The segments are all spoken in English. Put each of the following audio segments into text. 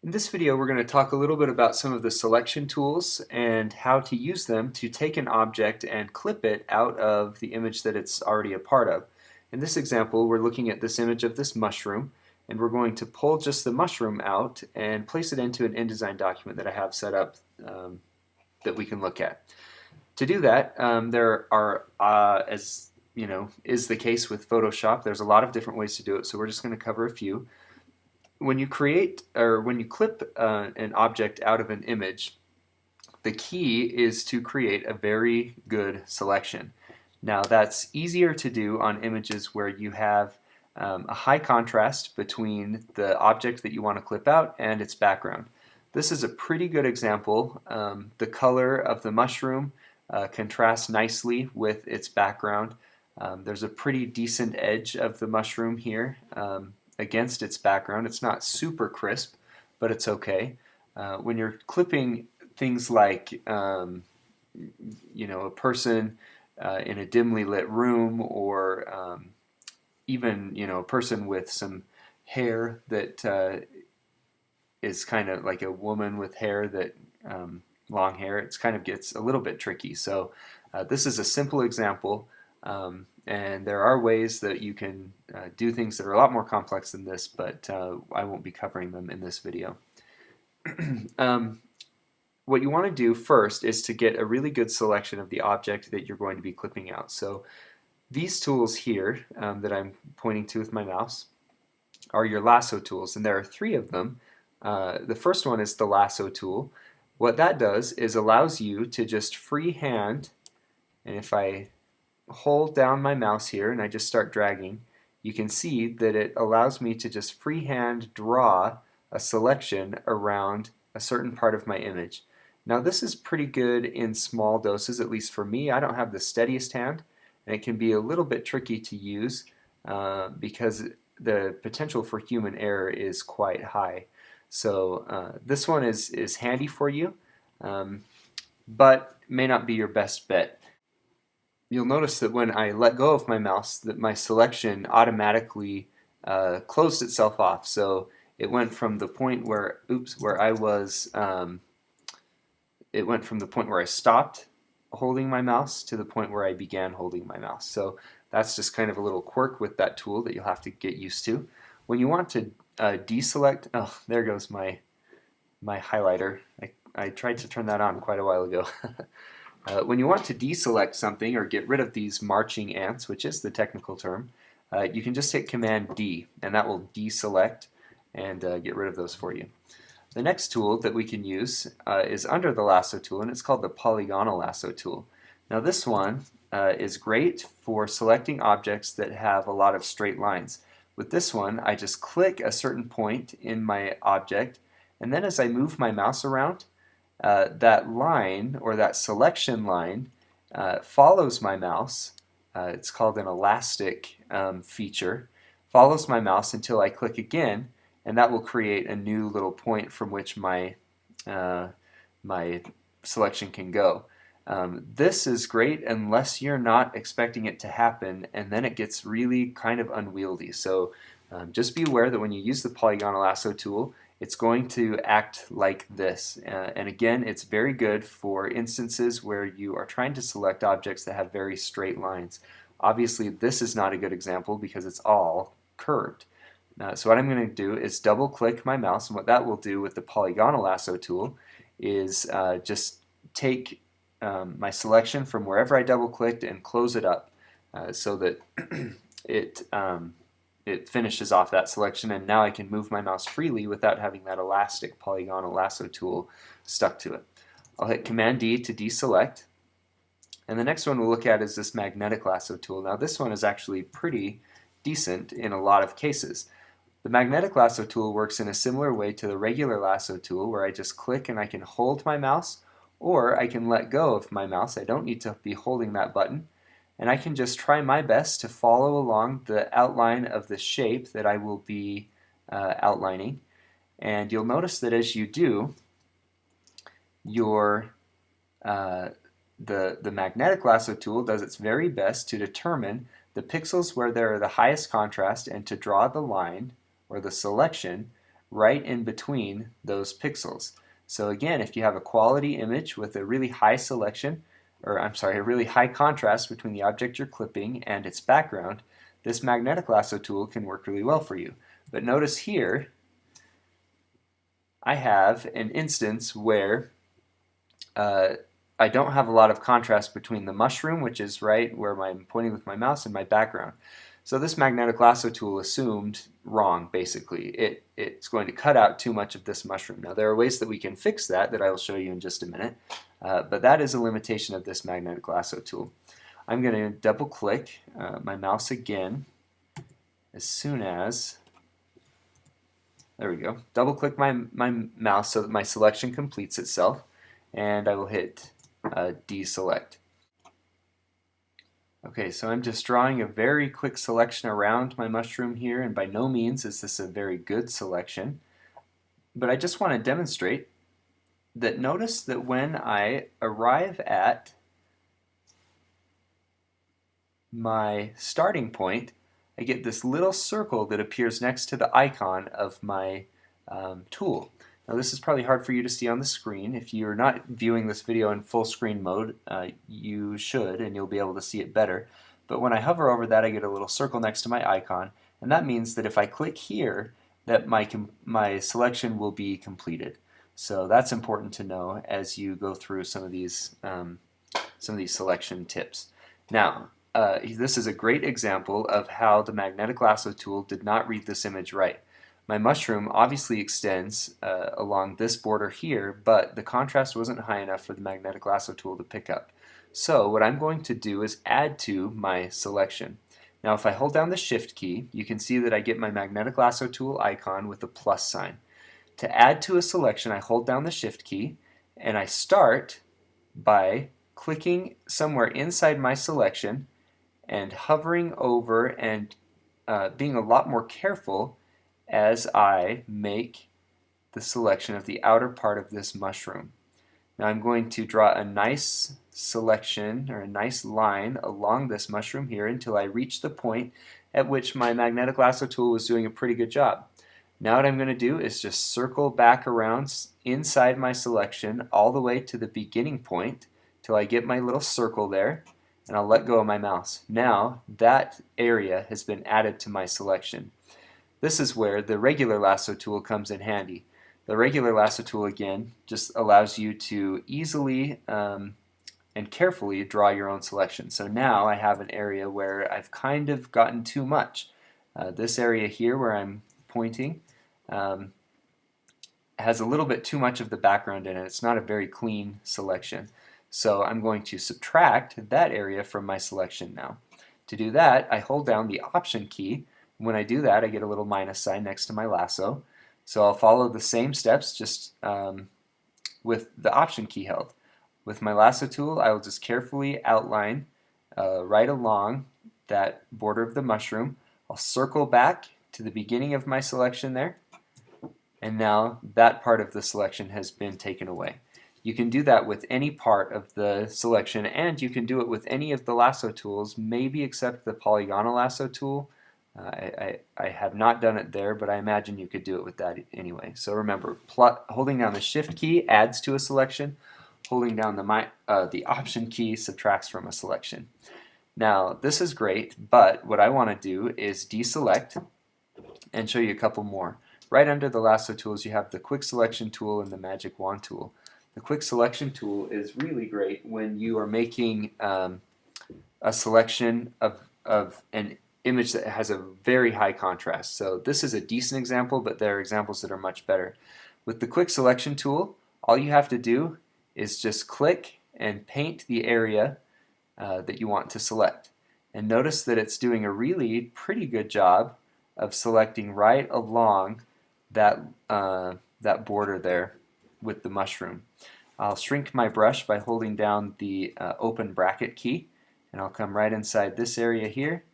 In this video, we're going to talk a little bit about some of the selection tools and how to use them to take an object and clip it out of the image that it's already a part of. In this example, we're looking at this image of this mushroom, and we're going to pull just the mushroom out and place it into an InDesign document that I have set up that we can look at. To do that, there are, as you know, is the case with Photoshop, there's a lot of different ways to do it, so we're just going to cover a few. When you create or when you clip an object out of an image, the key is to create a very good selection. Now that's easier to do on images where you have a high contrast between the object that you want to clip out and its background. This is a pretty good example. The color of the mushroom contrasts nicely with its background. There's a pretty decent edge of the mushroom here against its background. It's not super crisp, but it's okay. When you're clipping things like a person in a dimly lit room, or even a person with some hair that is kind of like a woman with hair that long hair, it kind of gets a little bit tricky. So this is a simple example, and there are ways that you can do things that are a lot more complex than this, but I won't be covering them in this video. What you want to do first is to get a really good selection of the object that you're going to be clipping out. So these tools here that I'm pointing to with my mouse are your lasso tools, and there are three of them. The first one is the lasso tool. What that does is allows you to just freehand, and if I hold down my mouse here and I just start dragging, you can see that it allows me to just freehand draw a selection around a certain part of my image. Now this is pretty good in small doses, at least for me. I don't have the steadiest hand, and it can be a little bit tricky to use because the potential for human error is quite high. So this one is handy for you, but may not be your best bet. You'll notice that when I let go of my mouse, that my selection automatically closed itself off. So it went from the point where, where I was, it went from the point where I stopped holding my mouse to the point where I began holding my mouse. So that's just kind of a little quirk with that tool that you'll have to get used to. When you want to deselect, oh, there goes my highlighter. I tried to turn that on quite a while ago. When you want to deselect something or get rid of these marching ants, which is the technical term, you can just hit Command D, and that will deselect and get rid of those for you. The next tool that we can use is under the lasso tool, and it's called the polygonal lasso tool. Now this one is great for selecting objects that have a lot of straight lines. With this one, I just click a certain point in my object, and then as I move my mouse around, that line, or that selection line, follows my mouse. It's called an elastic feature. Follows my mouse until I click again, and that will create a new little point from which my my selection can go. This is great unless you're not expecting it to happen, and then it gets really kind of unwieldy. So just be aware that when you use the polygonal lasso tool, it's going to act like this. And again, it's very good for instances where you are trying to select objects that have very straight lines. Obviously, this is not a good example because it's all curved. So what I'm going to do is double click my mouse, and what that will do with the polygonal lasso tool is just take my selection from wherever I double clicked and close it up so that it finishes off that selection, and now I can move my mouse freely without having that elastic polygonal lasso tool stuck to it. I'll hit Command D to deselect, and the next one we'll look at is this magnetic lasso tool. Now this one is actually pretty decent in a lot of cases. The magnetic lasso tool works in a similar way to the regular lasso tool, where I just click and I can hold my mouse, or I can let go of my mouse. I don't need to be holding that button, and I can just try my best to follow along the outline of the shape that I will be outlining. And you'll notice that as you do, the magnetic lasso tool does its very best to determine the pixels where there are the highest contrast and to draw the line or the selection right in between those pixels. So again, if you have a quality image with a really high selection, or I'm sorry, a really high contrast between the object you're clipping and its background, this magnetic lasso tool can work really well for you. But notice here, I have an instance where uh, I don't have a lot of contrast between the mushroom, which is right where I'm pointing with my mouse, and my background. So this magnetic lasso tool assumed wrong, basically. It's going to cut out too much of this mushroom. Now there are ways that we can fix that I will show you in just a minute, but that is a limitation of this magnetic lasso tool. I'm going to double click my mouse again as soon as, there we go, double click my mouse so that my selection completes itself, and I will hit deselect. Okay, so I'm just drawing a very quick selection around my mushroom here, and by no means is this a very good selection, but I just want to demonstrate that notice that when I arrive at my starting point, I get this little circle that appears next to the icon of my tool. Now this is probably hard for you to see on the screen. If you're not viewing this video in full screen mode, you should, and you'll be able to see it better. But when I hover over that, I get a little circle next to my icon, and that means that if I click here, that my selection will be completed. So that's important to know as you go through some of these selection tips. Now, this is a great example of how the magnetic lasso tool did not read this image right. My mushroom obviously extends along this border here, but the contrast wasn't high enough for the magnetic lasso tool to pick up. So what I'm going to do is add to my selection. Now if I hold down the Shift key, you can see that I get my magnetic lasso tool icon with a plus sign. To add to a selection, I hold down the Shift key, and I start by clicking somewhere inside my selection and hovering over and being a lot more careful as I make the selection of the outer part of this mushroom. Now I'm going to draw a nice selection or a nice line along this mushroom here until I reach the point at which my magnetic lasso tool was doing a pretty good job. Now what I'm going to do is just circle back around inside my selection all the way to the beginning point till I get my little circle there, and I'll let go of my mouse. Now that area has been added to my selection. This is where the regular lasso tool comes in handy. The regular lasso tool, again, just allows you to easily and carefully draw your own selection. So now I have an area where I've kind of gotten too much. This area here where I'm pointing has a little bit too much of the background in it. It's not a very clean selection. So I'm going to subtract that area from my selection now. To do that, I hold down the Option key. When I do that, I get a little minus sign next to my lasso. So I'll follow the same steps, just with the Option key held. With my lasso tool, I will just carefully outline right along that border of the mushroom. I'll circle back to the beginning of my selection there, and now that part of the selection has been taken away. You can do that with any part of the selection, and you can do it with any of the lasso tools, maybe except the polygonal lasso tool. I have not done it there, but I imagine you could do it with that anyway. So remember, holding down the Shift key adds to a selection. Holding down the Option key subtracts from a selection. Now this is great, but what I want to do is deselect and show you a couple more. Right under the lasso tools you have the Quick Selection tool and the Magic Wand tool. The Quick Selection tool is really great when you are making a selection of an image that has a very high contrast. So this is a decent example, but there are examples that are much better. With the Quick Selection tool, all you have to do is just click and paint the area that you want to select. And notice that it's doing a really pretty good job of selecting right along that, that border there with the mushroom. I'll shrink my brush by holding down the open bracket key, and I'll come right inside this area here,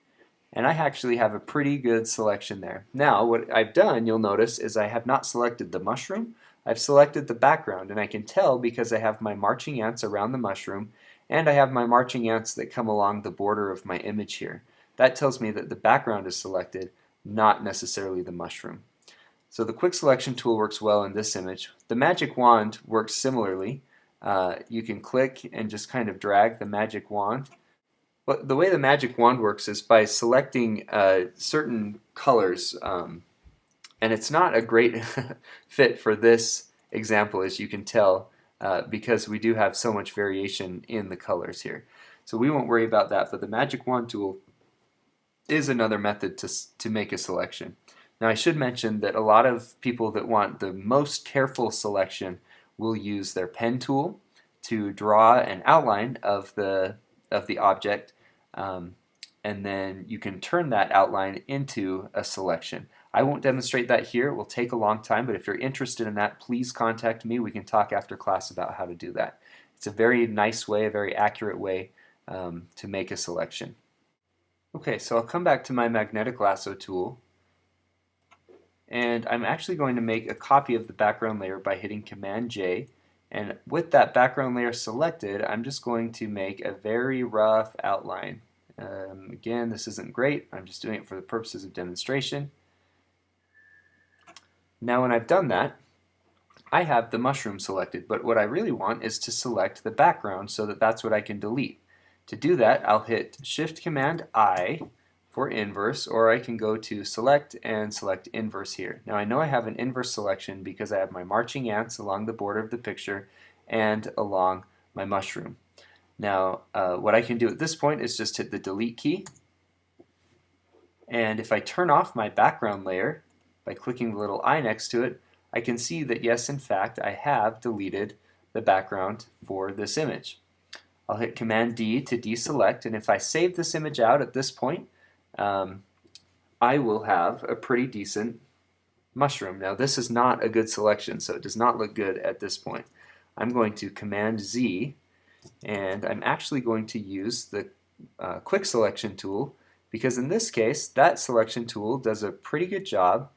and I actually have a pretty good selection there. Now what I've done, you'll notice, is I have not selected the mushroom, I've selected the background, and I can tell because I have my marching ants around the mushroom and I have my marching ants that come along the border of my image here. That tells me that the background is selected, not necessarily the mushroom. So the quick selection tool works well in this image. The magic wand works similarly. You can click and just kind of drag the magic wand. But the way the magic wand works is by selecting certain colors, and it's not a great fit for this example, as you can tell, because we do have so much variation in the colors here. So we won't worry about that, but the magic wand tool is another method to make a selection. Now I should mention that a lot of people that want the most careful selection will use their pen tool to draw an outline of the object, and then you can turn that outline into a selection. I won't demonstrate that here. It will take a long time, but if you're interested in that, please contact me. We can talk after class about how to do that. It's a very nice way, a very accurate way to make a selection. Okay, so I'll come back to my magnetic lasso tool, and I'm actually going to make a copy of the background layer by hitting Command J, and with that background layer selected, I'm just going to make a very rough outline. Again, this isn't great. I'm just doing it for the purposes of demonstration. Now when I've done that, I have the mushroom selected, but what I really want is to select the background so that that's what I can delete. To do that, I'll hit Shift Command I for inverse, or I can go to Select and select Inverse here. Now I know I have an inverse selection because I have my marching ants along the border of the picture and along my mushroom. Now what I can do at this point is just hit the Delete key, and if I turn off my background layer by clicking the little I next to it, I can see that yes, in fact, I have deleted the background for this image. I'll hit Command D to deselect, and if I save this image out at this point, I will have a pretty decent mushroom. Now this is not a good selection, so it does not look good at this point. I'm going to Command Z, and I'm actually going to use the quick selection tool, because in this case that selection tool does a pretty good job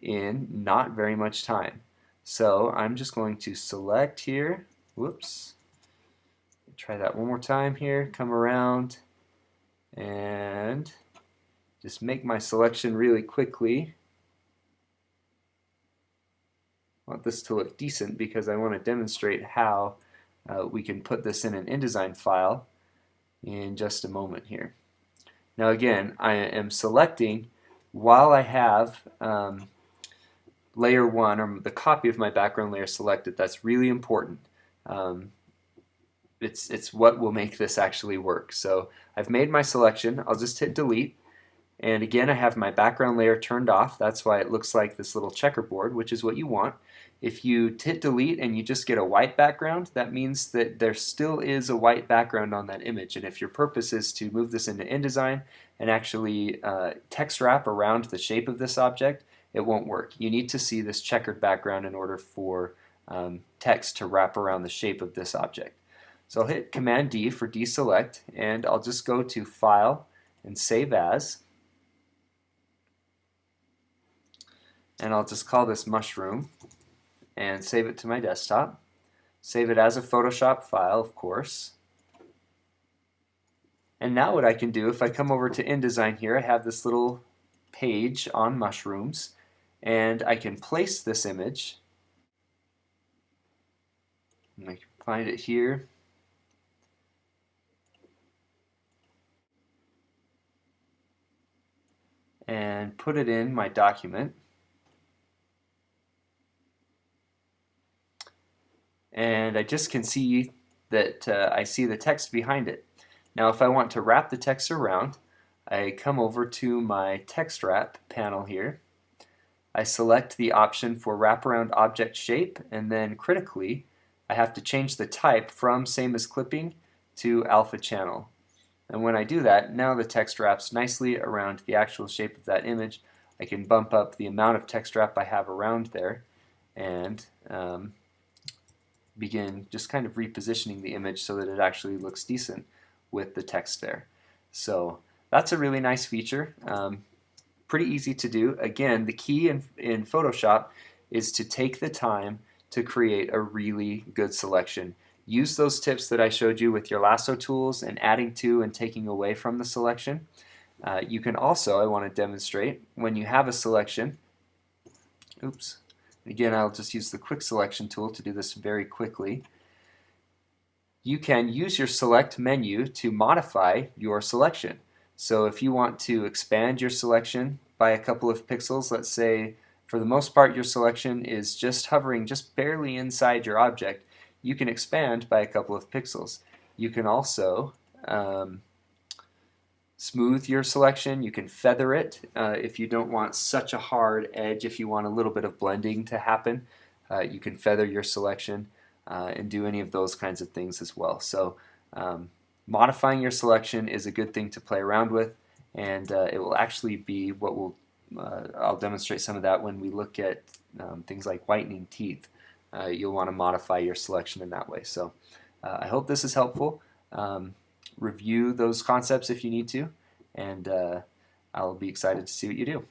in not very much time. So I'm just going to select here, whoops, try that one more time here, come around and just make my selection really quickly. I want this to look decent because I want to demonstrate how we can put this in an InDesign file in just a moment here. Now again, I am selecting while I have layer 1, or the copy of my background layer selected. That's really important. It's what will make this actually work. So I've made my selection. I'll just hit delete, and again I have my background layer turned off. That's why it looks like this little checkerboard, which is what you want. If you hit delete and you just get a white background, that means that there still is a white background on that image, and if your purpose is to move this into InDesign and actually text wrap around the shape of this object, it won't work. You need to see this checkered background in order for text to wrap around the shape of this object. So I'll hit Command D for deselect, and I'll just go to File and Save As, and I'll just call this mushroom and save it to my desktop. Save it as a Photoshop file, of course. And now what I can do, if I come over to InDesign here, I have this little page on mushrooms, and I can place this image. And I can find it here. And put it in my document. And I just can see that I see the text behind it. Now if I want to wrap the text around, I come over to my text wrap panel here. I select the option for wraparound object shape, and then critically I have to change the type from same as clipping to alpha channel. And when I do that, now the text wraps nicely around the actual shape of that image. I can bump up the amount of text wrap I have around there and begin just kind of repositioning the image so that it actually looks decent with the text there. So that's a really nice feature. Pretty easy to do. Again, the key in Photoshop is to take the time to create a really good selection. Use those tips that I showed you with your lasso tools and adding to and taking away from the selection. You can also, I want to demonstrate, when you have a selection, Oops. Again, I'll just use the quick selection tool to do this very quickly. You can use your select menu to modify your selection. So if you want to expand your selection by a couple of pixels, let's say for the most part your selection is just hovering just barely inside your object, you can expand by a couple of pixels. You can also smooth your selection. You can feather it if you don't want such a hard edge. If you want a little bit of blending to happen, you can feather your selection and do any of those kinds of things as well. So modifying your selection is a good thing to play around with, and it will actually be what will I'll demonstrate some of that when we look at things like whitening teeth. You'll want to modify your selection in that way. So I hope this is helpful. Review those concepts if you need to, and I'll be excited to see what you do.